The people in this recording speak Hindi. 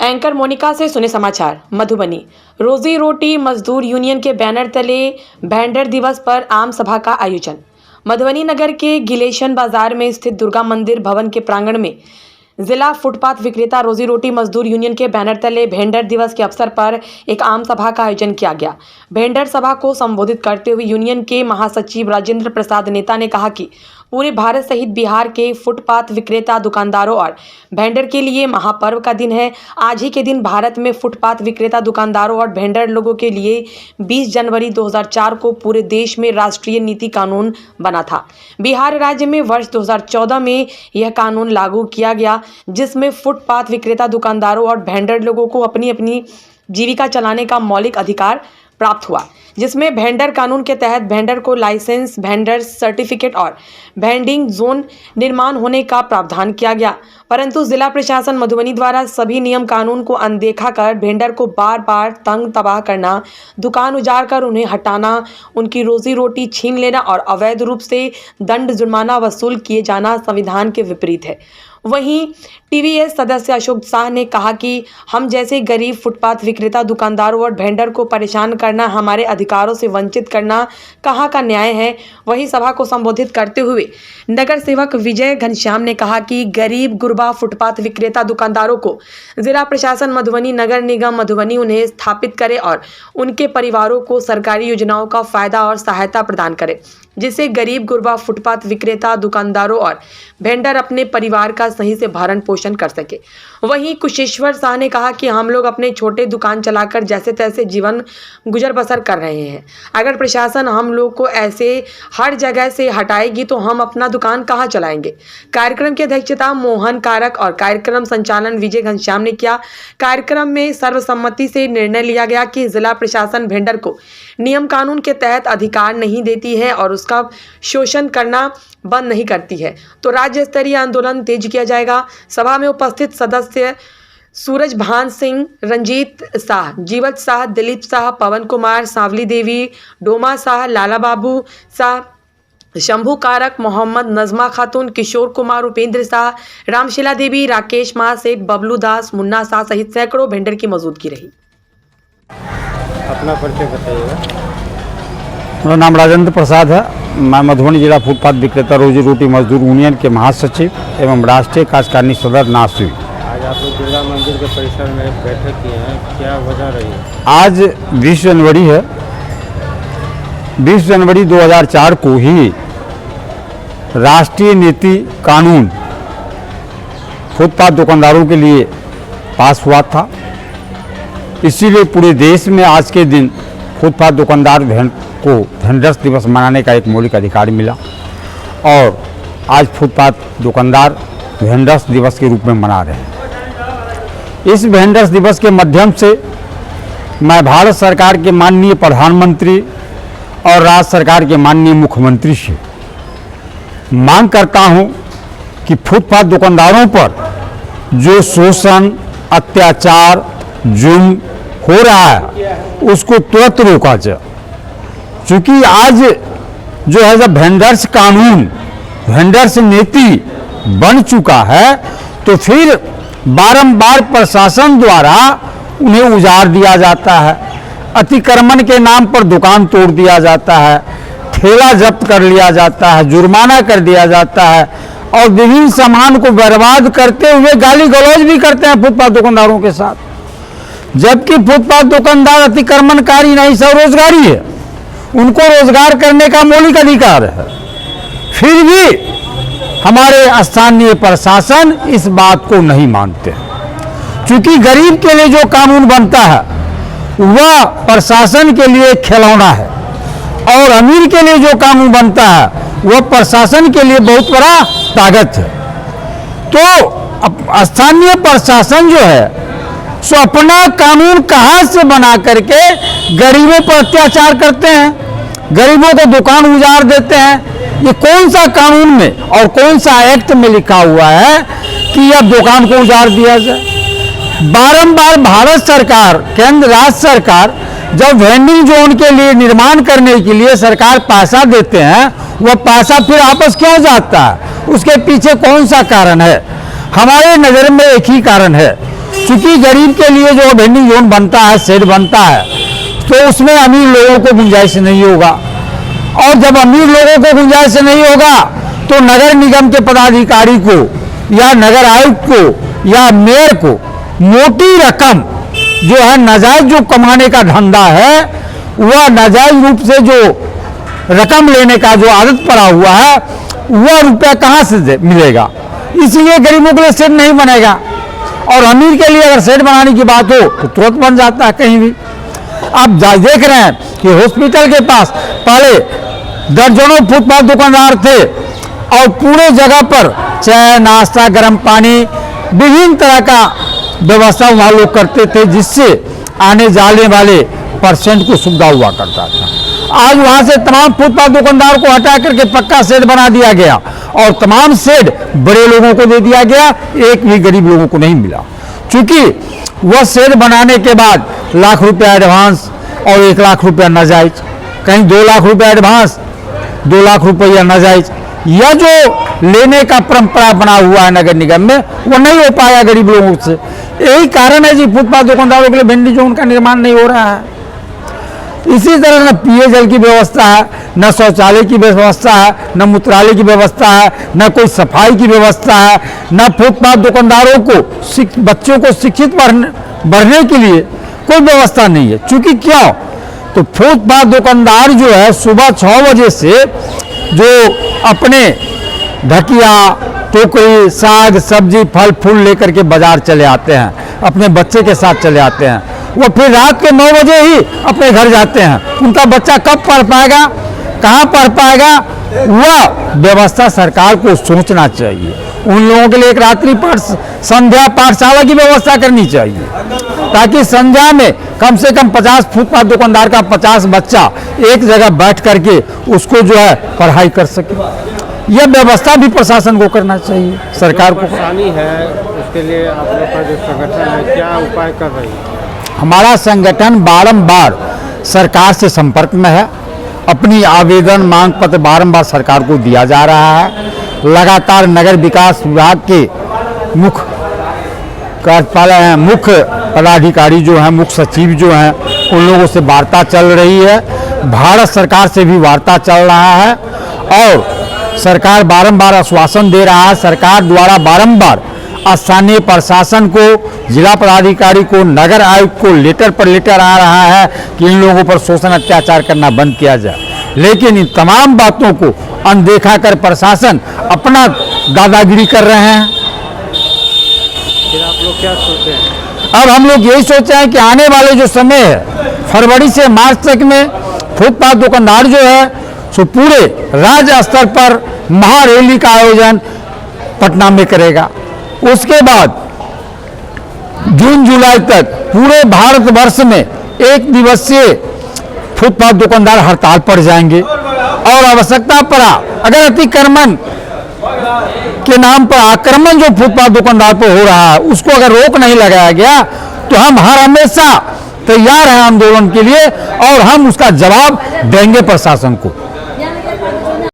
एंकर मोनिका से सुने समाचार। मधुबनी रोजी रोटी मजदूर यूनियन के बैनर तले भेंडर दिवस पर आम सभा का आयोजन। मधुबनी नगर के गिलेशन बाजार में स्थित दुर्गा मंदिर भवन के प्रांगण में जिला फुटपाथ विक्रेता रोजी रोटी मजदूर यूनियन के बैनर तले भेंडर दिवस के अवसर पर एक आम सभा का आयोजन किया गया। भेंडर सभा को संबोधित करते हुए यूनियन के महासचिव राजेंद्र प्रसाद नेता ने कहा कि पूरे भारत सहित बिहार के फुटपाथ विक्रेता दुकानदारों और भेंडर के लिए महापर्व का दिन है। आज ही के दिन भारत में फुटपाथ विक्रेता दुकानदारों और भेंडर लोगों के लिए 20 जनवरी 2004 को पूरे देश में राष्ट्रीय नीति कानून बना था। बिहार राज्य में वर्ष 2014 में यह कानून लागू किया गया, जिसमें फुटपाथ विक्रेता दुकानदारों और भेंडर लोगों को अपनी अपनी जीविका चलाने का मौलिक अधिकार प्राप्त हुआ, जिसमें भेंडर कानून के तहत भेंडर को लाइसेंस, भेंडर सर्टिफिकेट और भेंडिंग जोन निर्माण होने का प्रावधान किया गया। परंतु जिला प्रशासन मधुबनी द्वारा सभी नियम कानून को अनदेखा कर भेंडर को बार बार तंग तबाह करना, दुकान उजाड़ कर उन्हें हटाना, उनकी रोजी रोटी छीन लेना और अवैध रूप से दंड जुर्माना वसूल किए जाना संविधान के विपरीत है। वहीं टीवीएस सदस्य अशोक शाह ने कहा कि हम जैसे गरीब फुटपाथ विक्रेता दुकानदारों और भेंडर को परेशान करना, हमारे अधिकारों से वंचित करना कहाँ का न्याय है। वहीं सभा को संबोधित करते हुए नगर सेवक विजय घनश्याम ने कहा कि गरीब गुरबा फुटपाथ विक्रेता दुकानदारों को जिला प्रशासन मधुबनी, नगर निगम मधुबनी उन्हें स्थापित करे और उनके परिवारों को सरकारी योजनाओं का फायदा और सहायता प्रदान करे, जिससे गरीब गुरबा फुटपाथ विक्रेता दुकानदारों और भेंडर अपने परिवार का सही से भरण पोषण कर सके। वहीं कुशेश्वर शाह ने कहा कि हम लोग अपने छोटे दुकान चलाकर जैसे तैसे जीवन गुजर बसर कर रहे हैं। अगर प्रशासन हम लोग को ऐसे हर जगह से हटाएगी तो हम अपना दुकान कहाँ चलाएंगे। कार्यक्रम की अध्यक्षता मोहन कारक और कार्यक्रम संचालन विजय घनश्याम ने किया। कार्यक्रम में सर्वसम्मति से निर्णय लिया गया कि जिला प्रशासन भेंडर को नियम कानून के तहत अधिकार नहीं देती है और उसका शोषण करना बंद नहीं करती है तो राज्य स्तरीय आंदोलन तेज किया जाएगा। सभा में उपस्थित सदस्य सूरज भान सिंह, रंजीत शाह, जीवत शाह, दिलीप शाह, पवन कुमार, सांवली देवी, डोमा शाह, लाला बाबू शाह, शंभू कारक, मोहम्मद नजमा खातून, किशोर कुमार, उपेंद्र शाह, रामशिला देवी, राकेश महासेठ, बबलू दास, मुन्ना शाह सहित सैकड़ों भेंडर की मौजूदगी रही। अपना परिचय बताइएगा। मेरा नाम राजेंद्र प्रसाद है। मैं मधुबनी जिला फुटपाथ विक्रेता रोजी रोटी मजदूर यूनियन के महासचिव एवं राष्ट्रीय कार्यकारिणी सदस्य नासिर। आज आप लोग दुर्गा मंदिर के परिसर में बैठक किए हैं, क्या वजह रही है? आज 20 जनवरी है। 20 जनवरी 2004 को ही राष्ट्रीय नीति कानून फुटपाथ दुकानदारों के लिए पास हुआ था। इसीलिए पूरे देश में आज के दिन फुटपाथ दुकानदार को भेंडर्स दिवस मनाने का एक मौलिक अधिकार मिला और आज फुटपाथ दुकानदार भेंडर्स दिवस के रूप में मना रहे हैं। इस भेंडर्स दिवस के माध्यम से मैं भारत सरकार के माननीय प्रधानमंत्री और राज्य सरकार के माननीय मुख्यमंत्री से मांग करता हूं कि फुटपाथ दुकानदारों पर जो शोषण, अत्याचार, जुल्म हो रहा है उसको तुरंत रोका जाए। क्योंकि आज जो है जब भेंडर्स कानून, भेंडर्स नीति बन चुका है तो फिर बारंबार प्रशासन द्वारा उन्हें उजाड़ दिया जाता है, अतिक्रमण के नाम पर दुकान तोड़ दिया जाता है, ठेला जब्त कर लिया जाता है, जुर्माना कर दिया जाता है और विभिन्न सामान को बर्बाद करते हुए गाली गलौज भी करते हैं फुटपाथ दुकानदारों के साथ। जबकि फुटपाथ दुकानदार अतिक्रमणकारी नहीं, स्वरोजगारी है, उनको रोजगार करने का मौलिक अधिकार है। फिर भी हमारे स्थानीय प्रशासन इस बात को नहीं मानते, क्योंकि गरीब के लिए जो कानून बनता है वह प्रशासन के लिए खिलौना है और अमीर के लिए जो कानून बनता है वह प्रशासन के लिए बहुत बड़ा ताकत है। तो स्थानीय प्रशासन जो है सो अपना कानून कहाँ से बना करके गरीबों पर अत्याचार करते हैं, गरीबों को दुकान उजाड़ देते हैं। ये कौन सा कानून में और कौन सा एक्ट में लिखा हुआ है कि अब दुकान को उजाड़ दिया जाए। बारंबार भारत सरकार, केंद्र राज्य सरकार जब वेंडिंग जोन के लिए निर्माण करने के लिए सरकार पैसा देते हैं, वह पैसा फिर वापस क्यों जाता है, उसके पीछे कौन सा कारण है? हमारे नज़र में एक ही कारण है, चूंकि गरीब के लिए जो वेंडिंग जोन बनता है, शेड बनता है, तो उसमें अमीर लोगों को गुंजाइश नहीं होगा। और जब अमीर लोगों को गुंजाइश नहीं होगा तो नगर निगम के पदाधिकारी को या नगर आयुक्त को या मेयर को मोटी रकम जो है नाजायज जो कमाने का धंधा है, वह नाजायज रूप से जो रकम लेने का जो आदत पड़ा हुआ है, वह रुपया कहाँ से मिलेगा। इसलिए गरीबों के लिए शेड नहीं बनेगा। और अमीर के लिए अगर शेड बनाने की बात हो तो तुरंत बन जाता है कहीं भी। आप देख रहे हैं कि हॉस्पिटल के पास पहले दर्जनों फुटपाथ दुकानदार थे और पूरे जगह पर चाय, नाश्ता, गर्म पानी, विभिन्न तरह का व्यवस्था वहाँ लोग करते थे, जिससे आने जाने वाले पर्सेंट को सुविधा हुआ करता था। आज वहाँ से तमाम फुटपाथ दुकानदार को हटा करके पक्का शेड बना दिया गया और तमाम शेड बड़े लोगों को दे दिया गया, एक भी गरीब लोगों को नहीं मिला। क्योंकि वह शेड बनाने के बाद लाख रुपया एडवांस और 1 लाख रुपया नाजायज, कहीं 2 लाख रुपया एडवांस, 2 लाख रुपया नाजायज, यह जो लेने का परंपरा बना हुआ है नगर निगम में, वो नहीं हो पाया गरीब लोगों से। यही कारण है जी फुटपाथ दुकानदारों के लिए वेंडिंग जोन का निर्माण नहीं हो रहा है। इसी तरह न पेयजल की व्यवस्था है, न शौचालय की व्यवस्था है, न मूत्रालय की व्यवस्था है, न कोई सफाई की व्यवस्था है, न फुटपाथ दुकानदारों को बच्चों को शिक्षित बढ़ने के लिए कोई व्यवस्था नहीं है। चूंकि क्यों, तो फुटपाथ दुकानदार जो है सुबह 6 बजे से जो अपने ढकिया, टोकरी, साग, सब्जी, फल फूल लेकर के बाजार चले आते हैं, अपने बच्चे के साथ चले आते हैं, वो फिर रात के 9 बजे ही अपने घर जाते हैं। उनका बच्चा कब पढ़ पाएगा, कहाँ पढ़ पाएगा, वह व्यवस्था सरकार को सोचना चाहिए। उन लोगों के लिए एक रात्रि संध्या पाठशाला की व्यवस्था करनी चाहिए, ताकि संध्या में कम से कम 50 फुटपाथ दुकानदार का 50 बच्चा एक जगह बैठ करके उसको जो है पढ़ाई कर सके। यह व्यवस्था भी प्रशासन को करना चाहिए, सरकार को। परेशानी है, उसके लिए आप लोग का जो संगठन है क्या उपाय कर रही है? हमारा संगठन बारंबार सरकार से संपर्क में है, अपनी आवेदन मांग पत्र बारंबार सरकार को दिया जा रहा है। लगातार नगर विकास विभाग के मुख्य कार्यपालक हैं, मुख्य पदाधिकारी जो हैं, मुख्य सचिव जो हैं, उन लोगों से वार्ता चल रही है। भारत सरकार से भी वार्ता चल रहा है और सरकार बारंबार आश्वासन दे रहा है। सरकार द्वारा बारंबार स्थानीय प्रशासन को, जिला पदाधिकारी को, नगर आयुक्त को लेटर पर लेटर आ रहा है कि इन लोगों पर शोषण अत्याचार करना बंद किया जाए। लेकिन इन तमाम बातों को अनदेखा कर प्रशासन अपना दादागिरी कर रहे हैं। फिर आप लोग क्या सोचते हैं? अब हम लोग यही सोच रहे हैं कि आने वाले जो समय है, फरवरी से मार्च तक में फुटपाथ दुकानदार जो है सो पूरे राज्य स्तर पर महारैली का आयोजन पटना में करेगा। उसके बाद जून जुलाई तक पूरे भारतवर्ष में 1 दिवसीय फुटपाथ दुकानदार हड़ताल पर जाएंगे और आवश्यकता पड़ा अगर अतिक्रमण के नाम पर आक्रमण जो फुटपाथ दुकानदार पर हो रहा है उसको अगर रोक नहीं लगाया गया तो हम हर हमेशा तैयार हैं आंदोलन के लिए और हम उसका जवाब देंगे प्रशासन को।